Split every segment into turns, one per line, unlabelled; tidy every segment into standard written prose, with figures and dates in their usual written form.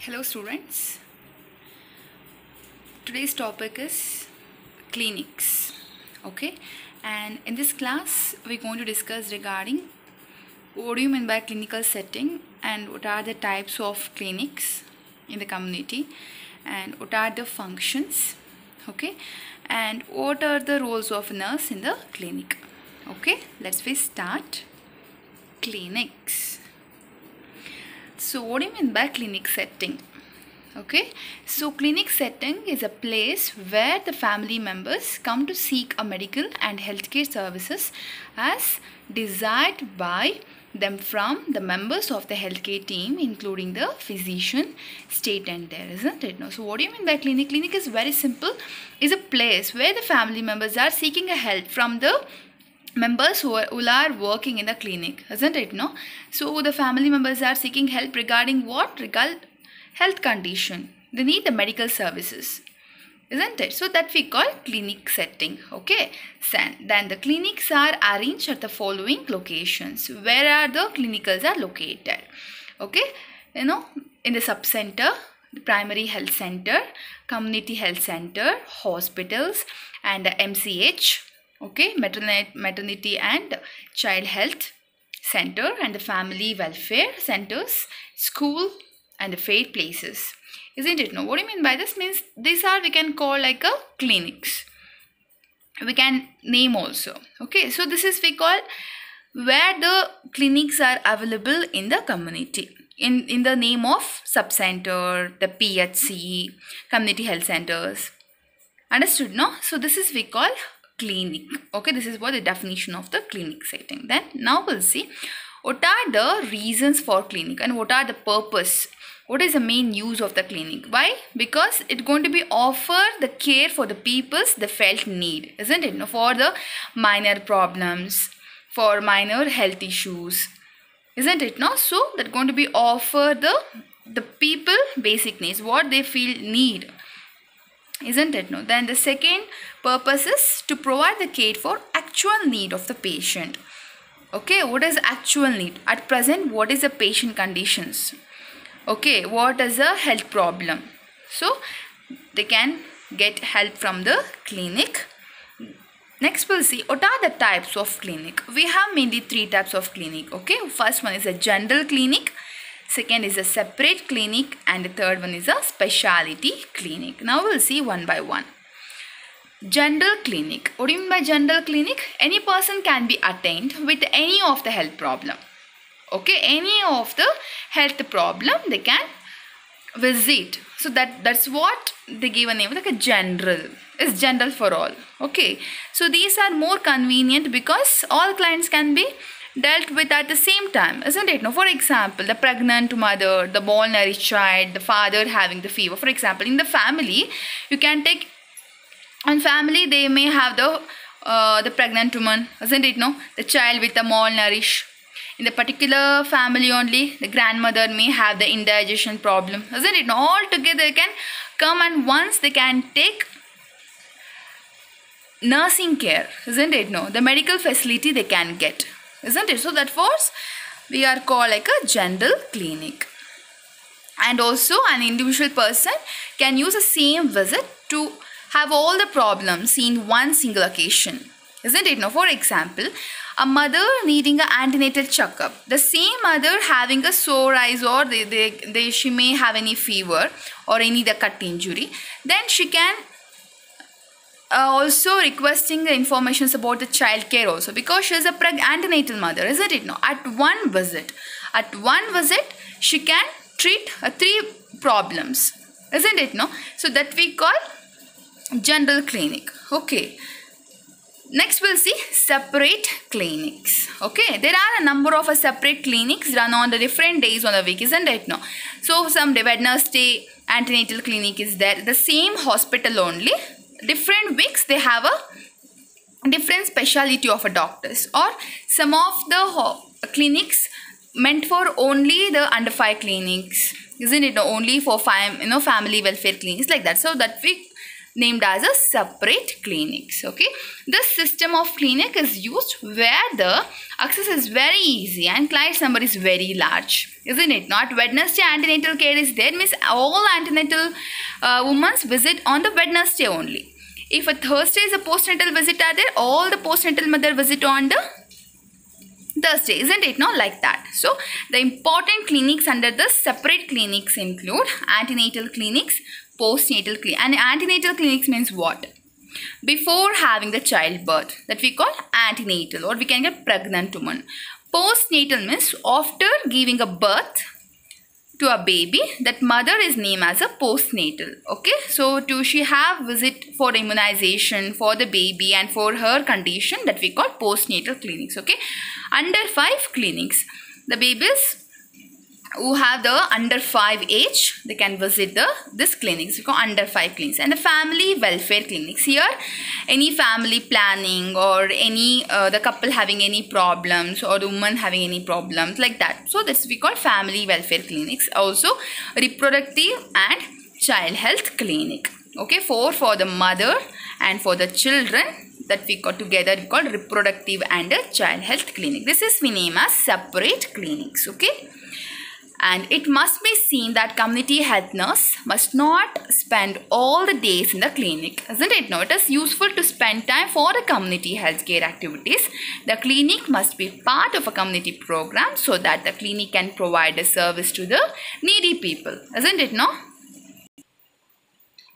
Hello students, today's topic is clinics, okay, and in this class we're going to discuss regarding what do you mean by clinical setting and what are the types of clinics in the community and what are the functions, okay, and what are the roles of nurse in the clinic. Okay, let's start. Clinics. So what do you mean by clinic setting? Okay, so clinic setting is a place where the family members come to seek a medical and healthcare services as desired by them from the members of the healthcare team, including the physician state and there, isn't it? No. So what do you mean by clinic? Clinic is very simple, is a place where the family members are seeking a help from the members who are working in the clinic, isn't it? No. So the family members are seeking help regarding what? Regarding health condition. They need the medical services, isn't it? So that we call clinic setting. Okay. Then the clinics are arranged at the following locations. Where are the clinicals are located? Okay. In the sub-center, the primary health center, community health center, hospitals, and the MCH. Okay, maternity and child health center, and the family welfare centers, school, and the fair places, isn't it? No, what do you mean by this? Means these are we can call like a clinics. We can name also. Okay, so this is we call where the clinics are available in the community. In the name of sub-center, the PHC, community health centers. Understood? No? So this is we call clinic. Okay, this is what the definition of the clinic setting. Then now we'll see what are the reasons for clinic and what are the purpose. What is the main use of the clinic? Why? Because it's going to be offer the care for the people's the felt need, isn't it? For the minor problems, for minor health issues, isn't it? No, so that's going to be offer the people basic needs, what they feel need, isn't it? No. Then the second purpose is to provide the care for actual need of the patient. Okay, what is actual need? At present, what is the patient conditions? Okay, what is a health problem? So they can get help from the clinic. Next we'll see what are the types of clinic. We have mainly three types of clinic. Okay, first one is a general clinic. Second is a separate clinic, and the third one is a specialty clinic. Now we'll see one by one. General clinic. What do you mean by general clinic? Any person can be attained with any of the health problem. Okay, any of the health problem they can visit. So that's what they give a name like a general. It's general for all. Okay, so these are more convenient because all clients can be dealt with at the same time, isn't it? Now, for example, the pregnant mother, the malnourished child, the father having the fever. For example, in the family, you can take, in family they may have the pregnant woman, isn't it? No, the child with the malnourished. In the particular family only, the grandmother may have the indigestion problem, isn't it? No, all together they can come and once they can take nursing care, isn't it? No, the medical facility they can get, isn't it? So that force we are called like a general clinic. And also an individual person can use the same visit to have all the problems in one single occasion, isn't it? Now, for example, a mother needing an antenatal checkup, the same mother having a sore eyes or she may have any fever or any the cut injury, then she can also requesting the informations about the child care also, because she is a antenatal mother, isn't it? No, at one visit she can treat 3 problems, isn't it? No, so that we call general clinic. Okay, next we'll see separate clinics. Okay, there are a number of separate clinics run on the different days on the week, isn't it? No, so some Wednesday antenatal clinic is there, the same hospital only, different weeks they have a different specialty of a doctors, or some of the clinics meant for only the under 5 clinics, isn't it? Only for 5 family welfare clinics, like that. So that we named as a separate clinics. Okay, this system of clinic is used where the access is very easy and client's number is very large, isn't it? Not Wednesday antenatal care is there, means all antenatal women's visit on the Wednesday only. If a Thursday is a postnatal visit are there, all the postnatal mother visit on the Thursday, isn't it? Not like that. So the important clinics under the separate clinics include antenatal clinics, postnatal clinic. And antenatal clinics means what? Before having the childbirth, that we call antenatal, or we can get pregnant woman. Postnatal means after giving a birth to a baby, that mother is named as a postnatal. Okay, so she have visit for immunization for the baby and for her condition, that we call postnatal clinics. Okay, under 5 clinics, the babies who have the under 5 age, they can visit this clinics. We call under 5 clinics. And the family welfare clinics, here any family planning or any the couple having any problems or the woman having any problems like that, so this we call family welfare clinics. Also reproductive and child health clinic. Okay, for the mother and for the children, that we got together we call reproductive and child health clinic. This is we name as separate clinics. Okay, and it must be seen that community health nurse must not spend all the days in the clinic, isn't it? No, it is useful to spend time for the community healthcare activities. The clinic must be part of a community program so that the clinic can provide a service to the needy people, isn't it? No?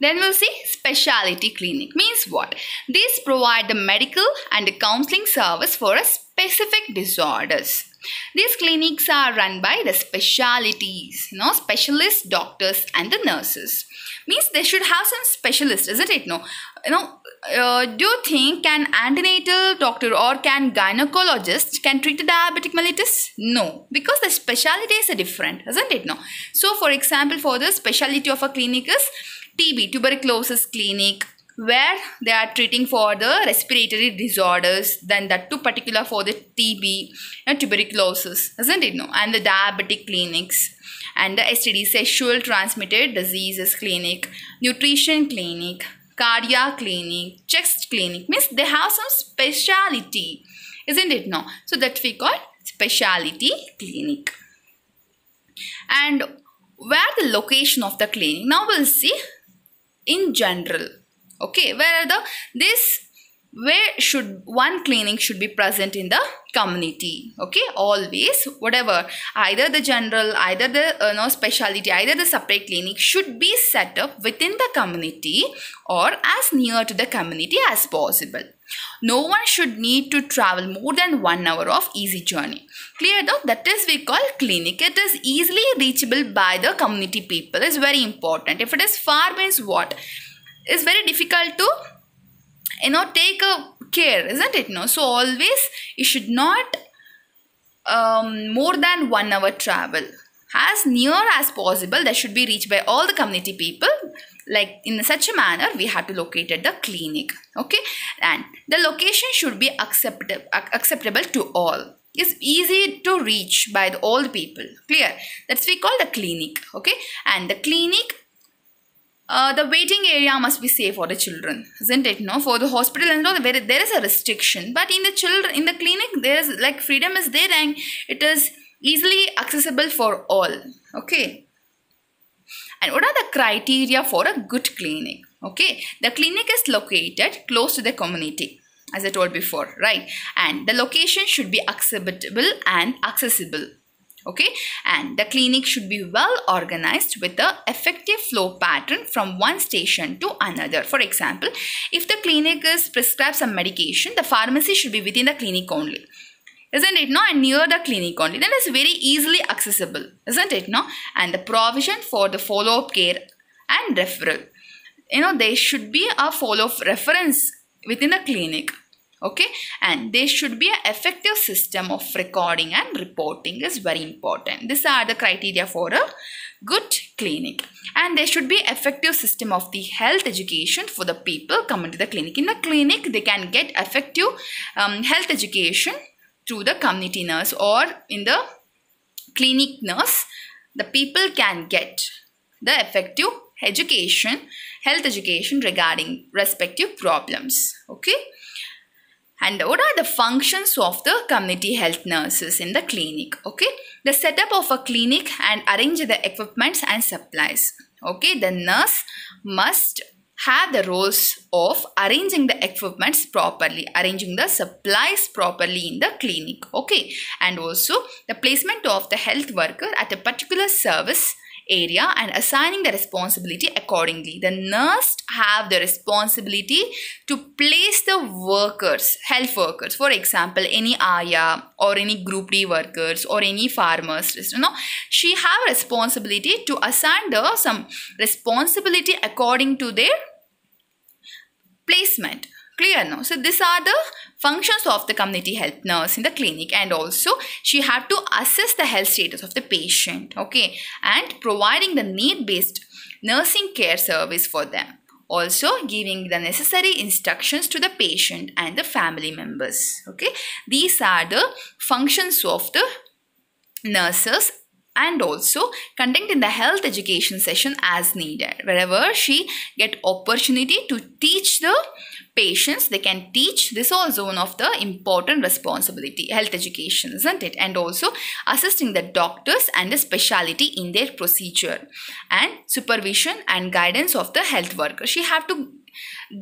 Then we'll see specialty clinic means what? These provide the medical and the counseling service for a specific disorders. These clinics are run by the specialities, specialist doctors and the nurses. Means they should have some specialists, isn't it? No, do you think can antenatal doctor or can gynecologist can treat the diabetic mellitus? No, because the specialties are different, isn't it? No. So, for example, for the specialty of a clinic is TB, tuberculosis clinic, where they are treating for the respiratory disorders, then that too particular for the TB and tuberculosis, isn't it? No, and the diabetic clinics and the STD, sexual transmitted diseases clinic, nutrition clinic, cardiac clinic, chest clinic, means they have some speciality, isn't it? No, so that we call specialty clinic. And where the location of the clinic? Now we'll see in general. Okay, where should one clinic should be present in the community? Okay, always whatever, either the general, either the specialty, either the separate clinic should be set up within the community or as near to the community as possible. No one should need to travel more than 1 hour of easy journey. Clear though? That is we call clinic. It is easily reachable by the community people. Is very important. If it is far means what? It's very difficult to take a care, isn't it? No, so always you should not more than 1 hour travel. As near as possible, that should be reached by all the community people. Like in such a manner, we have to locate at the clinic. Okay, and the location should be acceptable to all. It's easy to reach by all the people. Clear? That's we call the clinic. Okay, and the clinic. The waiting area must be safe for the children, isn't it? No, for the hospital and all, there is a restriction, but in the clinic, there is like freedom is there and it is easily accessible for all. Okay. And what are the criteria for a good clinic? Okay, the clinic is located close to the community, as I told before, right? And the location should be acceptable and accessible. Okay, and the clinic should be well organized with the effective flow pattern from one station to another. For example, if the clinic is prescribed some medication, the pharmacy should be within the clinic only, isn't it? No, and near the clinic only. Then it's very easily accessible, isn't it? No, and the provision for the follow-up care and referral. There should be a follow-up reference within the clinic. Okay, and there should be an effective system of recording and reporting is very important. These are the criteria for a good clinic. And there should be effective system of the health education for the people coming to the clinic. In the clinic, they can get effective health education through the community nurse, or in the clinic nurse, the people can get the effective health education regarding respective problems. Okay. And what are the functions of the community health nurses in the clinic? Okay, the setup of a clinic and arrange the equipments and supplies. Okay, the nurse must have the roles of arranging the equipments properly, arranging the supplies properly in the clinic. Okay, and also the placement of the health worker at a particular service area and assigning the responsibility accordingly. The nurse have the responsibility to place the workers, health workers, for example any AYA or any group D workers or any pharmacists, she have responsibility to assign the some responsibility according to their placement. Clear now? So these are the functions of the community health nurse in the clinic, and also she had to assess the health status of the patient, okay, and providing the need-based nursing care service for them. Also giving the necessary instructions to the patient and the family members. Okay, these are the functions of the nurses, and also conducting the health education session as needed. Wherever she get opportunity to teach the patients, they can teach. This is also one of the important responsibility, health education, isn't it? And also assisting the doctors and the specialty in their procedure, and supervision and guidance of the health worker. She have to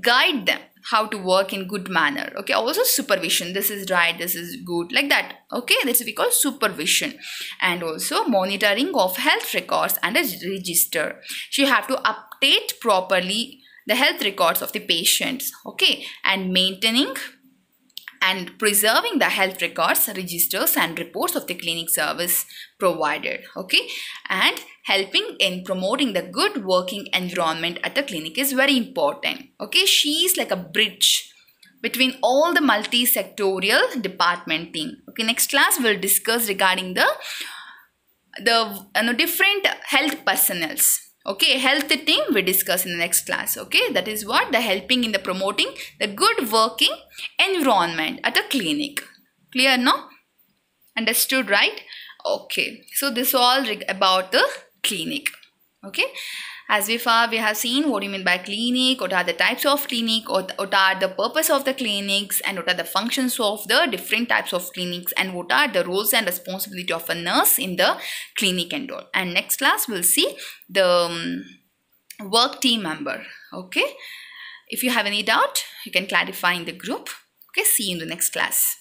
guide them how to work in good manner. Okay, also supervision, this is right, this is good, like that. Okay, this we call supervision. And also monitoring of health records and a register. She have to update properly the health records of the patients. Okay, and maintaining and preserving the health records, registers and reports of the clinic service provided. Okay, and helping in promoting the good working environment at the clinic is very important. Okay, she is like a bridge between all the multi-sectorial department team. Okay, next class we'll discuss regarding the different health personnels. Okay, health team we discuss in the next class. Okay, that is what the helping in the promoting the good working environment at a clinic. Clear now? Understood, right? Okay, so this all about the clinic. Okay, as we have seen what do you mean by clinic, what are the types of clinic, what are the purpose of the clinics, and what are the functions of the different types of clinics, and what are the roles and responsibility of a nurse in the clinic and all. And next class we'll see the work team member. Okay, if you have any doubt you can clarify in the group. Okay, see you in the next class.